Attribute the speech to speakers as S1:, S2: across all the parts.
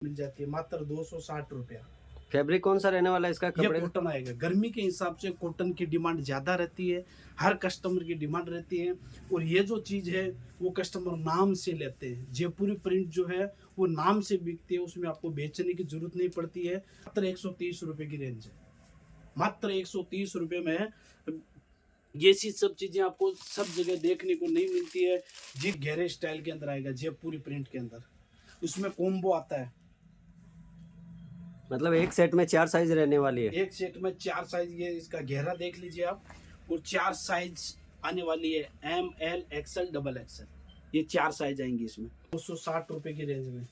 S1: मिल जाती है मात्र 260 रुपया।
S2: फैब्रिक कौन सा रहने वाला है इसका
S1: ये
S2: कपड़े का?
S1: कॉटन आएगा। गर्मी के हिसाब से कॉटन की डिमांड ज़्यादा रहती है, हर कस्टमर की डिमांड रहती है। और ये जो चीज़ है वो कस्टमर नाम से लेते हैं। जयपुरी प्रिंट जो है वो नाम से बिकती है, उसमें आपको बेचने की जरूरत नहीं पड़ती है। मात्र 130 रुपये की रेंज है, मात्र 130 रुपये में ये चीज सब चीजें आपको सब जगह देखने को नहीं मिलती है। जी गहरे स्टाइल के अंदर आएगा, जयपुरी प्रिंट के अंदर, उसमें कॉम्बो आता है।
S2: मतलब एक सेट में 4 साइज रहने वाली है।
S1: एक सेट में 4 साइज, ये इसका गहरा देख लीजिए आप, और 4 साइज आने वाली है, M L XL double XL, ये 4 साइज आएंगे इसमें 260 रुपये की रेंज में।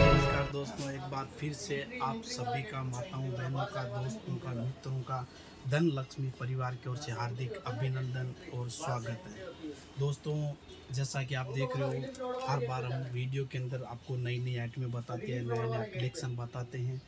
S1: नमस्कार दोस्तों, एक बार फिर से आप सभी का, माताओं बहनों का, दोस्तों का, मित्रों का धन लक्ष्मी परिवार की ओर से हार्दिक अभिनंदन और स्वागत है। दोस्तों, जैसा कि आप देख रहे हो, हर बार हम वीडियो के अंदर आपको नई नई आइटमें बताते हैं, नया नया कलेक्शन बताते हैं।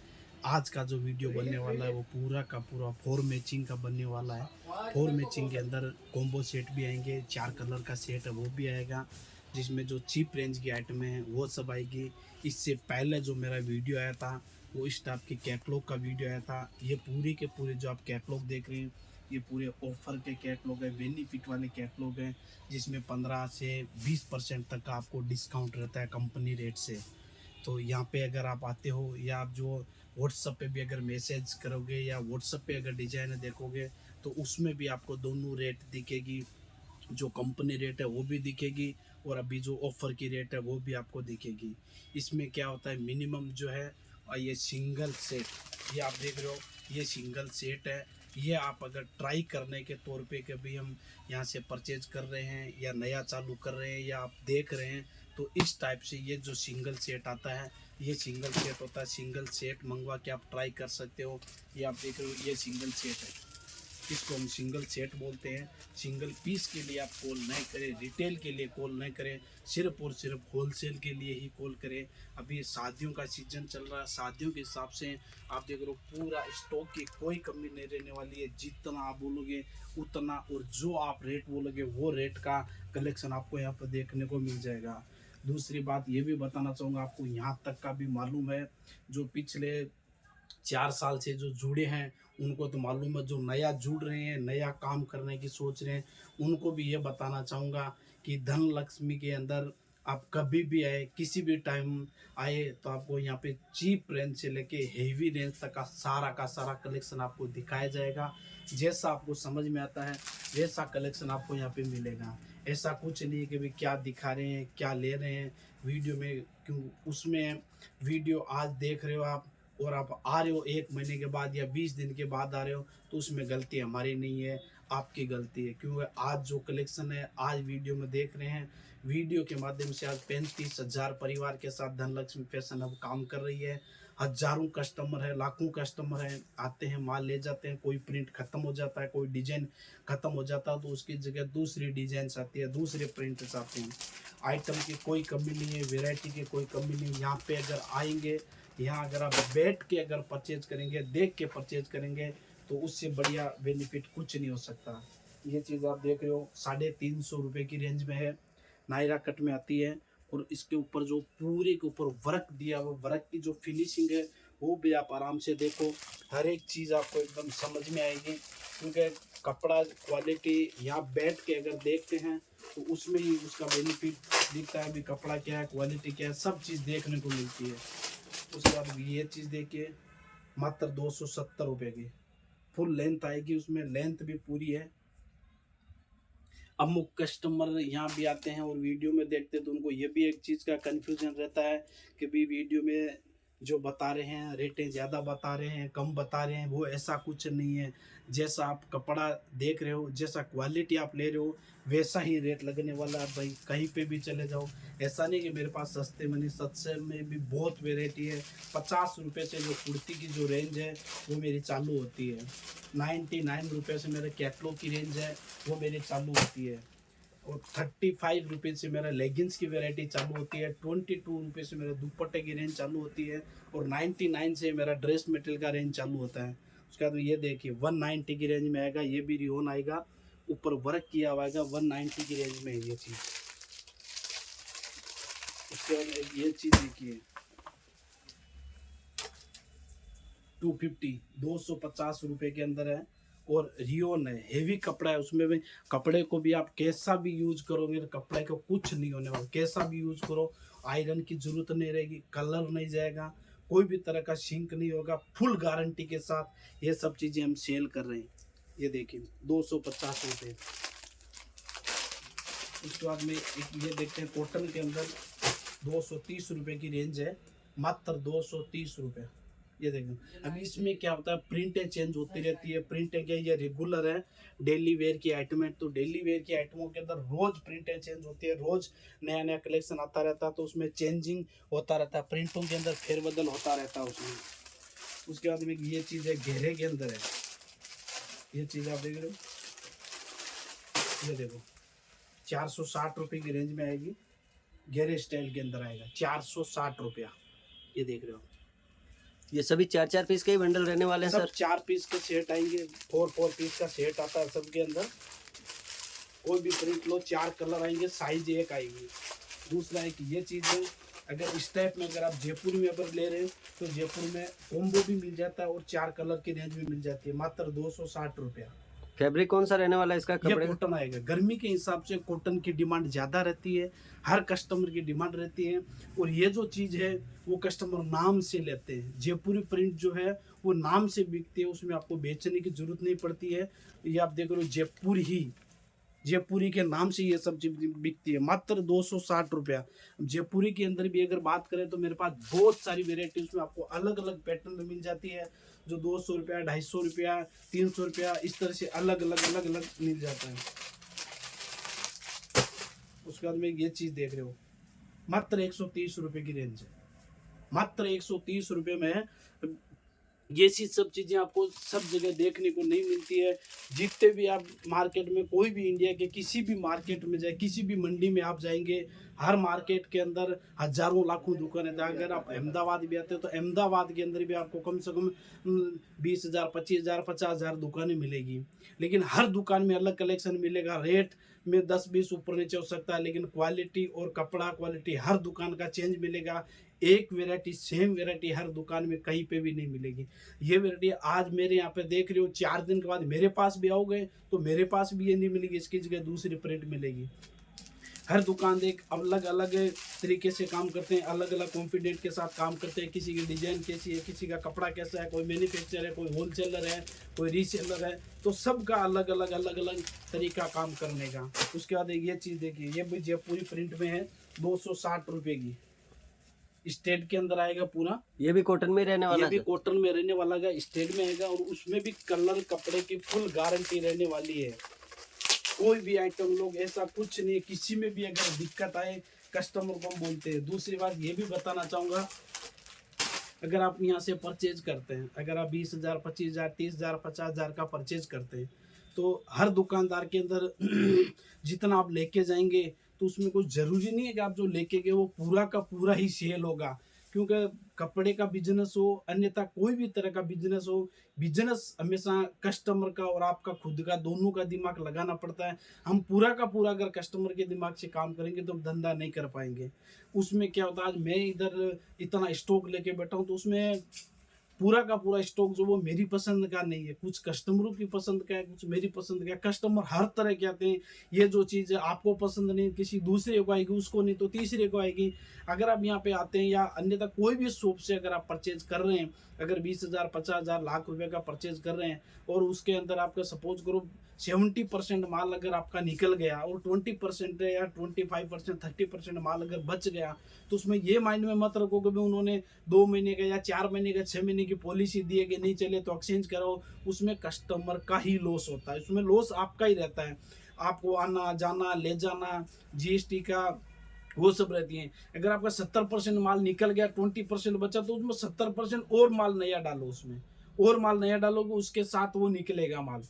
S1: आज का जो वीडियो बनने वाला है वो पूरा का पूरा 4 मैचिंग का बनने वाला है। 4 मैचिंग के अंदर कॉम्बो सेट भी आएंगे, 4 कलर का सेट है वो भी आएगा, जिसमें जो चीप रेंज की आइटमें हैं वो सब आएगी। इससे पहले जो मेरा वीडियो आया था वो इस टाइप के कैटलॉग का वीडियो आया था। ये पूरे के पूरे जो आप कैटलॉग देख रहे हैं ये पूरे ऑफर के कैटलॉग है, बेनिफिट वाले कैटलॉग हैं, जिसमें 15 से 20% तक का आपको डिस्काउंट रहता है कंपनी रेट से। तो यहाँ पे अगर आप आते हो, या आप जो व्हाट्सएप पे भी अगर मैसेज करोगे, या व्हाट्सएप पे अगर डिजाइन देखोगे, तो उसमें भी आपको दोनों रेट दिखेगी। जो कंपनी रेट है वो भी दिखेगी, और अभी जो ऑफर की रेट है वो भी आपको दिखेगी। इसमें क्या होता है, मिनिमम जो है, और ये सिंगल सेट, ये आप देख रहे हो, ये सिंगल सेट है। ये आप अगर ट्राई करने के तौर पे कभी हम यहाँ से परचेज कर रहे हैं, या नया चालू कर रहे हैं, या आप देख रहे हैं, तो इस टाइप से ये जो सिंगल सेट आता है, ये सिंगल सेट होता है। सिंगल सेट मंगवा के आप ट्राई कर सकते हो। ये आप देख रहे हो, ये सिंगल सेट है, इसको हम सिंगल सेट बोलते हैं। सिंगल पीस के लिए आप कॉल नहीं करें, रिटेल के लिए कॉल नहीं करें, सिर्फ और सिर्फ होलसेल के लिए ही कॉल करें। अभी शादियों का सीजन चल रहा है, शादियों के हिसाब से आप देख रहे हो पूरा स्टॉक की कोई कमी नहीं रहने वाली है। जितना आप बोलोगे उतना, और जो आप रेट बोलोगे वो रेट का कलेक्शन आपको यहाँ पर देखने को मिल जाएगा। दूसरी बात ये भी बताना चाहूँगा आपको, यहाँ तक का भी मालूम है, जो पिछले 4 साल से जो जुड़े हैं उनको तो मालूम है, जो नया जुड़ रहे हैं, नया काम करने की सोच रहे हैं, उनको भी ये बताना चाहूँगा कि धन लक्ष्मी के अंदर आप कभी भी आए, किसी भी टाइम आए, तो आपको यहाँ पे चीप रेंज से लेके हेवी रेंज तक का सारा कलेक्शन आपको दिखाया जाएगा। जैसा आपको समझ में आता है वैसा कलेक्शन आपको यहाँ पे मिलेगा। ऐसा कुछ नहीं है कि भाई क्या दिखा रहे हैं, क्या ले रहे हैं वीडियो में, क्यों उसमें वीडियो आज देख रहे हो आप, और आप आ रहे हो 1 महीने के बाद या 20 दिन के बाद आ रहे हो, तो उसमें गलती हमारी नहीं है, आपकी गलती है। क्योंकि आज जो कलेक्शन है आज वीडियो में देख रहे हैं, वीडियो के माध्यम से आज 35,000 परिवार के साथ धनलक्ष्मी फैशन अब काम कर रही है। हजारों कस्टमर है, लाखों कस्टमर है, आते हैं, माल ले जाते हैं। कोई प्रिंट खत्म हो जाता है, कोई डिजाइन खत्म हो जाता है, तो उसकी जगह दूसरी डिजाइन आती है, दूसरे प्रिंट्स आते हैं। आइटम की कोई कमी नहीं है, वेराइटी की कोई कमी नहीं है। यहाँ पे अगर आएंगे, यहाँ अगर आप बैठ के अगर परचेज करेंगे, देख के परचेज करेंगे, तो उससे बढ़िया बेनिफिट कुछ नहीं हो सकता। ये चीज़ आप देख रहे हो 350 रुपये की रेंज में है, नायरा कट में आती है, और इसके ऊपर जो पूरे के ऊपर वर्क दिया हुआ, वर्क की जो फिनिशिंग है वो भी आप आराम से देखो, हर एक चीज़ आपको एकदम समझ में आएगी। क्योंकि कपड़ा क्वालिटी यहाँ बैठ के अगर देखते हैं तो उसमें ही उसका बेनिफिट दिखता है, भी कपड़ा क्या है, क्वालिटी क्या है, सब चीज़ देखने को मिलती है। उसके बाद ये चीज़ देखिए, मात्र 270 रुपये की फुल लेंथ आएगी, उसमें लेंथ भी पूरी है। अमुक कस्टमर यहाँ भी आते हैं और वीडियो में देखते हैं, तो उनको ये भी एक चीज़ का कन्फ्यूजन रहता है कि भी वीडियो में जो बता रहे हैं रेटें ज़्यादा बता रहे हैं, कम बता रहे हैं, वो ऐसा कुछ नहीं है। जैसा आप कपड़ा देख रहे हो, जैसा क्वालिटी आप ले रहे हो, वैसा ही रेट लगने वाला है भाई। कहीं पे भी चले जाओ, ऐसा नहीं कि मेरे पास सस्ते में नहीं, सस्ते में भी बहुत वेराइटी है। 50 रुपये से जो कुर्ती की जो रेंज है वो मेरी चालू होती है। 99 रुपये से मेरे कैटलॉग की रेंज है वो मेरी चालू होती है। और 35 रुपीज़ से मेरा लेगिंग्स की वैरायटी चालू होती है। 22 रुपये से मेरा दुपट्टे की रेंज चालू होती है। और 99 से मेरा ड्रेस मटेरियल का रेंज चालू होता है। उसके बाद ये देखिए 190 की रेंज में आएगा, ये भी रियोन आएगा, ऊपर वर्क किया हुआ है, 190 की रेंज में है ये चीज़। उसके बाद ये चीज़ देखिए 250 250 रुपये के अंदर है, और रियोन है, हेवी कपड़ा है। उसमें भी कपड़े को भी आप कैसा भी यूज करोगे तो कपड़े को कुछ नहीं होने वाला, कैसा भी यूज करो आयरन की जरूरत नहीं रहेगी, कलर नहीं जाएगा, कोई भी तरह का सिंक नहीं होगा, फुल गारंटी के साथ ये सब चीज़ें हम सेल कर रहे हैं। ये देखिए 250 रुपये। उसके बाद में ये देखते हैं कॉटन के अंदर 230 रुपये की रेंज है, मात्र 230 रुपये। ये देखो अब इसमें क्या होता है, प्रिंटें चेंज होती रहती है। प्रिंटें क्या, ये रेगुलर है, डेली वेयर की आइटम है, तो डेली वेयर की आइटमों के अंदर रोज प्रिंटें चेंज होती है, रोज नया नया कलेक्शन आता रहता है, तो उसमें चेंजिंग होता रहता है, प्रिंटों के अंदर फेरबदल होता रहता है उसमें। उसके बाद में ये चीज़ है घेरे के अंदर है, ये चीज़ आप देख रहे हो, ये देखो 460 रुपये की रेंज में आएगी, घेरे स्टाइल के अंदर आएगा 460 रुपया। ये देख रहे हो,
S2: ये सभी 4-4 पीस के ही बंडल रहने वाले हैं
S1: सब
S2: सर?
S1: 4 पीस के सेट आएंगे, 4 पीस का सेट आता है सबके अंदर। कोई भी प्रिंट लो, 4 कलर आएंगे, साइज एक आएगी। दूसरा है कि ये चीज़ है, अगर इस टाइप में अगर आप जयपुर में अगर ले रहे हो तो जयपुर में कॉम्बो भी मिल जाता है और 4 कलर की रेंज में मिल जाती है, मात्र 260 रुपया।
S2: फैब्रिक कौन सा रहने वाला है इसका
S1: ये
S2: कपड़े का?
S1: कॉटन आएगा। गर्मी के हिसाब से कॉटन की डिमांड ज़्यादा रहती है, हर कस्टमर की डिमांड रहती है, और ये जो चीज़ है वो कस्टमर नाम से लेते हैं। जयपुरी प्रिंट जो है वो नाम से बिकती है, उसमें आपको बेचने की जरूरत नहीं पड़ती है। ये आप देख रहे हो जयपुरी के नाम से ये सब चीज बिकती है, मात्र 260 रुपया। जयपुरी के अंदर भी अगर बात करें तो मेरे पास बहुत सारी वेराइटी उसमें आपको अलग अलग पैटर्न में मिल जाती है, जो 200 रुपया, 250 रुपया, 300 रुपया, इस तरह से अलग अलग मिल जाता है। उसके बाद में ये चीज़ देख रहे हो, मात्र 130 रुपये की रेंज है, मात्र 130 रुपये में ये सब चीज़ें आपको सब जगह देखने को नहीं मिलती है। जितने भी आप मार्केट में, कोई भी इंडिया के किसी भी मार्केट में जाए, किसी भी मंडी में आप जाएंगे, हर मार्केट के अंदर हजारों लाखों दुकानें हैं। अगर आप अहमदाबाद भी आते हो तो अहमदाबाद के अंदर भी आपको कम से कम 20,000, 25,000, 50,000 दुकानें मिलेगी, लेकिन हर दुकान में अलग कलेक्शन मिलेगा। रेट में 10-20 ऊपर नीचे हो सकता है, लेकिन क्वालिटी और कपड़ा क्वालिटी हर दुकान का चेंज मिलेगा। एक वेराइटी, सेम वेराइटी हर दुकान में कहीं पे भी नहीं मिलेगी। ये वेराइटी आज मेरे यहाँ पे देख रहे हो, 4 दिन के बाद मेरे पास भी आओगे तो मेरे पास भी ये नहीं मिलेगी, इसकी जगह दूसरी प्रिंट मिलेगी। हर दुकान देख अलग अलग तरीके से काम करते हैं, अलग अलग कॉन्फिडेंट के साथ काम करते हैं। किसी की डिजाइन कैसी है, किसी का कपड़ा कैसा है, कोई मैन्युफैक्चरर है, कोई होलसेलर है, कोई रीसेलर है, तो सबका अलग अलग तरीका काम करने का। उसके बाद ये चीज़ देखिए, ये भी जयपुरी प्रिंट में है, 260 रुपये की, स्टेट के अंदर आएगा पूरा।
S2: ये भी कॉटन में रहने वाला
S1: ये
S2: है
S1: भी
S2: सर?
S1: कॉटन में रहने वाला है, स्टेट में आएगा, और उसमें भी कलर कपड़े की फुल गारंटी रहने वाली है। कोई भी आइटम लोग ऐसा कुछ नहीं, किसी में भी अगर दिक्कत आए कस्टमर को हम बोलते हैं। दूसरी बात ये भी बताना चाहूँगा, अगर आप यहाँ से परचेज करते हैं, अगर आप 20,000, 25,000, 30,000, 50,000 का परचेज करते हैं, तो हर दुकानदार के अंदर जितना आप लेके जाएंगे तो उसमें कुछ ज़रूरी नहीं है कि आप जो लेके गए वो पूरा का पूरा ही सेल होगा, क्योंकि कपड़े का बिजनेस हो, अन्यथा कोई भी तरह का बिजनेस हो, बिजनेस हमेशा कस्टमर का और आपका खुद का दोनों का दिमाग लगाना पड़ता है। हम पूरा का पूरा अगर कस्टमर के दिमाग से काम करेंगे तो हम धंधा नहीं कर पाएंगे। उसमें क्या होता है, आज मैं इधर इतना स्टॉक लेके बैठा हूँ तो उसमें पूरा का पूरा स्टॉक जो वो मेरी पसंद का नहीं है, कुछ कस्टमरों की पसंद का है, कुछ मेरी पसंद का है। कस्टमर हर तरह के आते हैं, ये जो चीज़ है आपको पसंद नहीं, किसी दूसरे को आएगी, उसको नहीं तो तीसरे को आएगी। अगर आप यहाँ पे आते हैं या अन्यथा कोई भी शॉप से अगर आप परचेज कर रहे हैं, अगर 20,000, 50,000, लाख रुपए का परचेज कर रहे हैं, और उसके अंदर आपका सपोज करो 70% माल अगर आपका निकल गया और 20% या 25%, 30% माल अगर बच गया, तो उसमें ये माइंड में मत रखो कि उन्होंने 2 महीने का या 4 महीने का, 6 महीने की पॉलिसी दी है कि नहीं चले तो एक्सचेंज कराओ। उसमें कस्टमर का ही लॉस होता है, उसमें लॉस आपका ही रहता है। आपको आना जाना, ले जाना, जीएसटी का वो सब रहती हैं। अगर आपका 70% माल निकल गया, 20% बचा, तो उसमें 70% और माल नया डालो, उसमें और माल नया डालोगे, उसके साथ वो निकलेगा माल।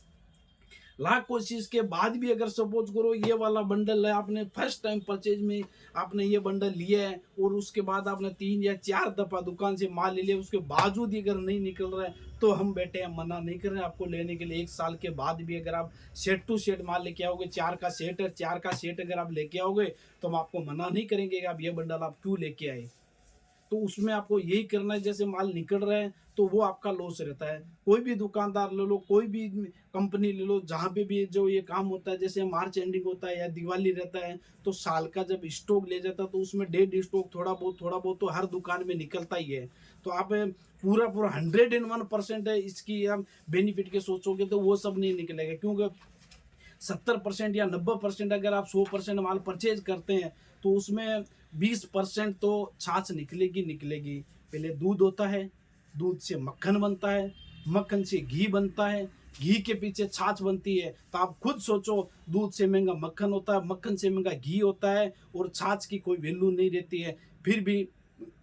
S1: लाख कोशिश के बाद भी अगर सपोज करो ये वाला बंडल है, आपने फर्स्ट टाइम परचेज में आपने ये बंडल लिया है और उसके बाद आपने 3 या 4 दफा दुकान से माल ले लिया, उसके बावजूद ही अगर नहीं निकल रहा है तो हम बेटे हम मना नहीं कर रहे हैं आपको लेने के लिए। 1 साल के बाद भी अगर आप सेट टू सेट माल लेके आओगे, 4 का सेट है, 4 का सेट अगर आप लेके आओगे तो हम आपको मना नहीं करेंगे कि आप ये बंडल आप क्यों लेके आए। तो उसमें आपको यही करना है, जैसे माल निकल रहा है तो वो आपका लॉस रहता है। कोई भी दुकानदार ले लो, कोई भी कंपनी ले लो, जहाँ पे भी जो ये काम होता है, जैसे मार्च एंडिंग होता है या दिवाली रहता है तो साल का जब स्टॉक ले जाता है तो उसमें डेड स्टॉक थोड़ा बहुत तो हर दुकान में निकलता ही है। तो आप पूरा 101% है इसकी आप बेनिफिट के सोचोगे तो वो सब नहीं निकलेगा, क्योंकि 70% या 90% अगर आप 100% माल परचेज करते हैं तो उसमें 20% तो छाछ निकलेगी। पहले दूध होता है, दूध से मक्खन बनता है, मक्खन से घी बनता है, घी के पीछे छाछ बनती है। तो आप खुद सोचो, दूध से महंगा मक्खन होता है, मक्खन से महंगा घी होता है और छाछ की कोई वैल्यू नहीं रहती है। फिर भी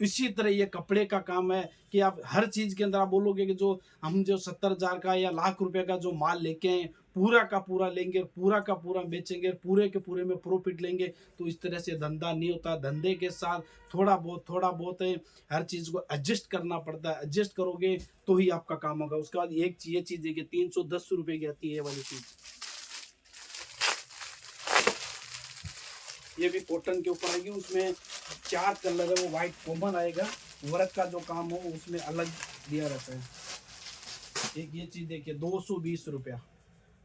S1: इसी तरह ये कपड़े का काम है कि आप हर चीज़ के अंदर आप बोलोगे कि जो हम जो 70,000 का या लाख रुपए का जो माल लेके आए पूरा का पूरा लेंगे, पूरा का पूरा बेचेंगे, पूरे के पूरे में प्रॉफिट लेंगे, तो इस तरह से धंधा नहीं होता। धंधे के साथ थोड़ा बहुत है, हर चीज़ को एडजस्ट करना पड़ता है। एडजस्ट करोगे तो ही आपका काम होगा। उसके बाद ये चीज़ देखिए 310 रुपये की आती है ये वाली चीज़। ये भी कॉटन के ऊपर आएगी, उसमें 4 कलर है, वो वाइट कॉमन आएगा, वर्क का जो काम हो उसमें अलग दिया रहता है। एक ये चीज देखिए 220 रुपया,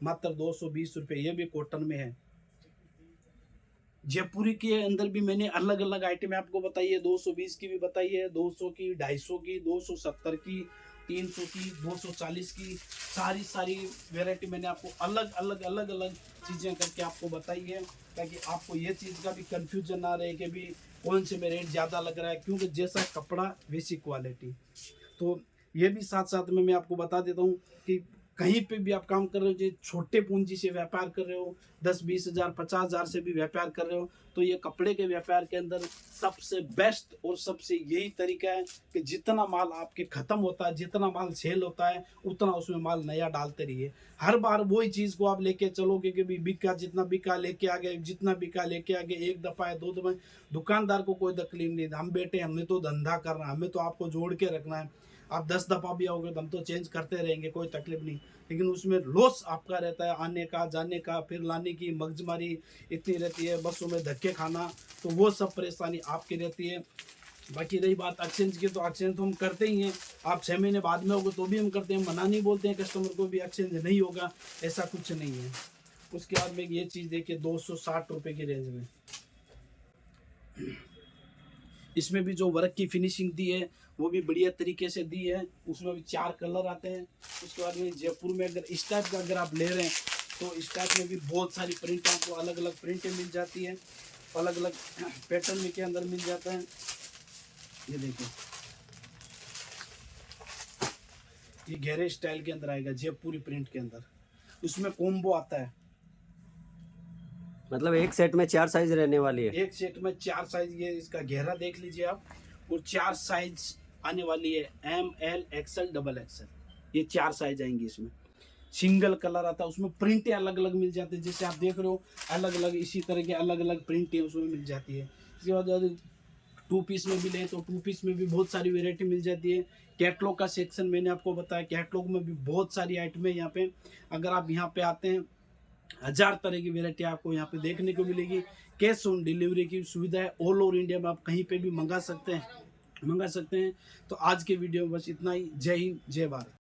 S1: मात्र 220 रुपये, ये भी कॉटन में है। जयपुरी के अंदर भी मैंने अलग अलग आइटम आपको बताई है, 220 की भी बताई है, 200 की, 250 की, 270 की, 300 की, 240 की, सारी वेराइटी मैंने आपको अलग अलग चीज़ें करके आपको बताई है, ताकि आपको ये चीज़ का भी कंफ्यूजन ना रहे कि भी कौन से में रेट ज़्यादा लग रहा है, क्योंकि जैसा कपड़ा वैसी क्वालिटी। तो ये भी साथ साथ में मैं आपको बता देता हूँ कि कहीं पे भी आप काम कर रहे हो, जो छोटे पूंजी से व्यापार कर रहे हो, 10-20 हज़ार 50 हज़ार से भी व्यापार कर रहे हो, तो ये कपड़े के व्यापार के अंदर सबसे बेस्ट और सबसे यही तरीका है कि जितना माल आपके ख़त्म होता है, जितना माल सेल होता है, उतना उसमें माल नया डालते रहिए। हर बार वही चीज़ को आप लेके चलोगे कि भी बिका, जितना बिका लेके आ गए, जितना बिका लेके आ गए, 1 दफ़ा या 2 दफ़ा, दुकानदार को कोई तकलीफ नहीं। हम बेटे हमने तो धंधा करना है, हमें तो आपको जोड़ के रखना है। आप 10 दफ़ा भी आओगे तो हम तो चेंज करते रहेंगे, कोई तकलीफ नहीं। लेकिन उसमें लॉस आपका रहता है, आने का, जाने का, फिर लाने की मगजमारी इतनी रहती है, बसों में धक्के खाना, तो वो सब परेशानी आपकी रहती है। बाकी रही बात एक्सचेंज की, तो एक्सचेंज तो हम करते ही हैं। आप 6 महीने बाद में होगे तो भी हम करते हैं, मना नहीं बोलते हैं कस्टमर को भी एक्सचेंज नहीं होगा, ऐसा कुछ नहीं है। उसके बाद में ये चीज़ देखिए 260 रुपये की रेंज में, इसमें भी जो वर्क की फिनिशिंग दी है वो भी बढ़िया तरीके से दी है। उसमें भी 4 कलर आते हैं। उसके बाद में जयपुर में अगर इस टाइप का अगर आप ले रहे हैं तो इस टाइप में भी बहुत सारी प्रिंट आपको अलग अलग प्रिंटें मिल जाती है, अलग अलग पैटर्न में के अंदर मिल जाता है। ये देखिए ये गहरे स्टाइल के अंदर आएगा, जयपुरी प्रिंट के अंदर। उसमें कॉम्बो आता है,
S2: मतलब एक सेट में 4 साइज रहने वाली है।
S1: एक सेट में 4 साइज, ये इसका गहरा देख लीजिए आप, और 4 साइज आने वाली है, ML XL XXL, ये 4 साइज आएंगी इसमें। सिंगल कलर आता है, उसमें प्रिंटें अलग अलग मिल जाती है, जैसे आप देख रहे हो अलग अलग इसी तरह के अलग अलग प्रिंटें उसमें मिल जाती है। इसके बाद 2 पीस में भी लें तो 2 पीस में भी बहुत सारी वेराइटी मिल जाती है। कैटलॉग का सेक्शन मैंने आपको बताया, कैटलॉग में भी बहुत सारी आइटमें यहाँ पे, अगर आप यहाँ पे आते हैं 1000 तरह की वेराइटी आपको यहाँ पे देखने को मिलेगी। कैश ऑन डिलीवरी की सुविधा है, ऑल ओवर इंडिया में आप कहीं पे भी मंगा सकते हैं। तो आज के वीडियो में बस इतना ही। जय हिंद, जय भारत।